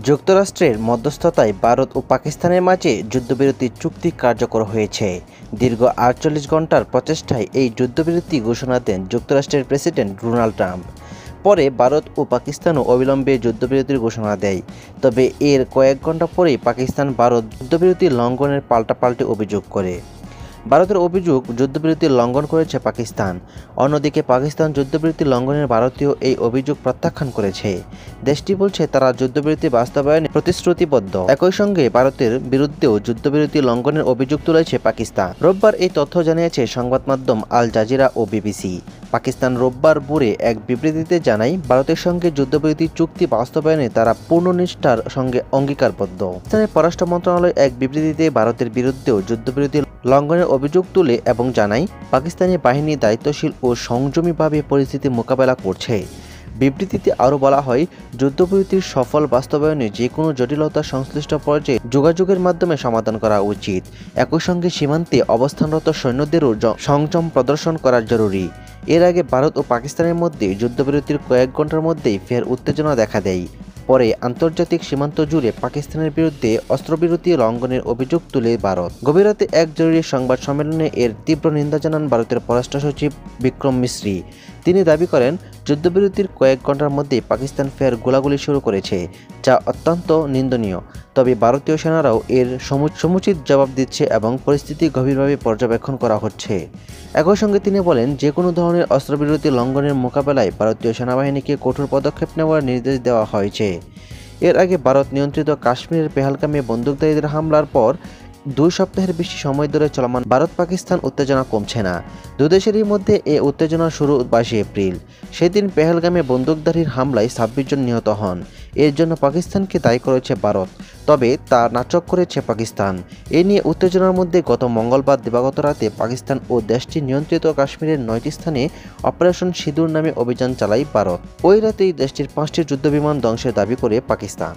যুক্তরাষ্ট্রের মধ্যস্থতায় ভারত ও পাকিস্তানের মাঝে যুদ্ধবিরতি চুক্তি কার্যকর হয়েছে। দীর্ঘ ৪৮ ঘণ্টার প্রচেষ্টায় এই যুদ্ধবিরতি ঘোষণা দেন যুক্তরাষ্ট্রের প্রেসিডেন্ট ডোনাল্ড ট্রাম্প। পরে ভারত ও পাকিস্তানও অবিলম্বে যুদ্ধবিরতির ঘোষণা দেয়। তবে এর কয়েক ঘণ্টা পরেই পাকিস্তান ভারত যুদ্ধবিরতি লঙ্ঘনের পাল্টাপাল্টি অভিযোগ করে। ভারতের অভিযোগ, যুদ্ধবিরতি লঙ্ঘন করেছে পাকিস্তান। অন্যদিকে পাকিস্তান যুদ্ধবিরতি লঙ্ঘনের ভারতীয় এই অভিযোগ প্রত্যাখ্যান করেছে। দেশটি বলছে তারা যুদ্ধবিরতি বাস্তবায়নে প্রতিশ্রুতিবদ্ধ। একই সঙ্গে ভারতের বিরুদ্ধেও যুদ্ধবিরতি লঙ্ঘনের অভিযোগ তুলেছে পাকিস্তান। রোববার এই তথ্য জানিয়েছে সংবাদ মাধ্যম আল জাজিরা ও বিবিসি। পাকিস্তান রোববার ভোরে এক বিবৃতিতে জানায়, ভারতের সঙ্গে যুদ্ধবিরতি চুক্তি বাস্তবায়নে তারা পূর্ণ নিষ্ঠার সঙ্গে অঙ্গীকারবদ্ধ। পাকিস্তানের পররাষ্ট্র মন্ত্রণালয় এক বিবৃতিতে ভারতের বিরুদ্ধেও যুদ্ধবিরতি লঙ্ঘনের অভিযোগ তুলে এবং জানায়, পাকিস্তানি বাহিনী দায়িত্বশীল ও সংযমীভাবে পরিস্থিতি মোকাবেলা করছে। বিবৃতিতে আরও বলা হয়, যুদ্ধবিরতির সফল বাস্তবায়নে যে কোনো জটিলতা সংশ্লিষ্ট পর্যায়ে যোগাযোগের মাধ্যমে সমাধান করা উচিত। একই সঙ্গে সীমান্তে অবস্থানরত সৈন্যদেরও সংযম প্রদর্শন করা জরুরি। এর আগে ভারত ও পাকিস্তানের মধ্যে যুদ্ধবিরতির কয়েক ঘণ্টার মধ্যেই ফের উত্তেজনা দেখা দেয়। পরে আন্তর্জাতিক সীমান্ত জুড়ে পাকিস্তানের বিরুদ্ধে অস্ত্রবিরতি লঙ্ঘনের অভিযোগ তুলে ভারত। গভীর রাতে এক জরুরি সংবাদ সম্মেলনে এর তীব্র নিন্দা জানান ভারতের পররাষ্ট্র সচিব বিক্রম মিশ্রি। তিনি দাবি করেন, যুদ্ধবিরতির কয়েক ঘণ্টার মধ্যেই পাকিস্তান ফের গোলাগুলি শুরু করেছে, যা অত্যন্ত নিন্দনীয়। তবে ভারতীয় সেনারাও এর সমুচিত জবাব দিচ্ছে এবং পরিস্থিতি গভীরভাবে পর্যবেক্ষণ করা হচ্ছে। একই সঙ্গে তিনি বলেন, যে কোনো ধরনের অস্ত্রবিরতি লঙ্ঘনের মোকাবেলায় ভারতীয় সেনাবাহিনীকে কঠোর পদক্ষেপ নেওয়ার নির্দেশ দেওয়া হয়েছে। এর আগে ভারত নিয়ন্ত্রিত কাশ্মীরের পেহেলগামে বন্দুকধারীদের হামলার পর ২ সপ্তাহের বেশি সময় ধরে চলমান ভারত পাকিস্তান উত্তেজনা কমছে না। দুদেশেরই মধ্যে এ উত্তেজনা শুরু ২২ এপ্রিল। সেদিন পেহেলগামে বন্দুকধারীর হামলায় ২৬ জন নিহত হন। এর জন্য পাকিস্তানকে দায়ী করেছে ভারত, তবে তা নাকচ করেছে পাকিস্তান। এ নিয়ে উত্তেজনার মধ্যে গত মঙ্গলবার দিবাগত রাতে পাকিস্তান ও দেশটি নিয়ন্ত্রিত কাশ্মীরের ৯টি স্থানে অপারেশন সিঁদুর নামে অভিযান চালায় ভারত। ওই রাতেই দেশটির ৫টি যুদ্ধবিমান ধ্বংসের দাবি করে পাকিস্তান।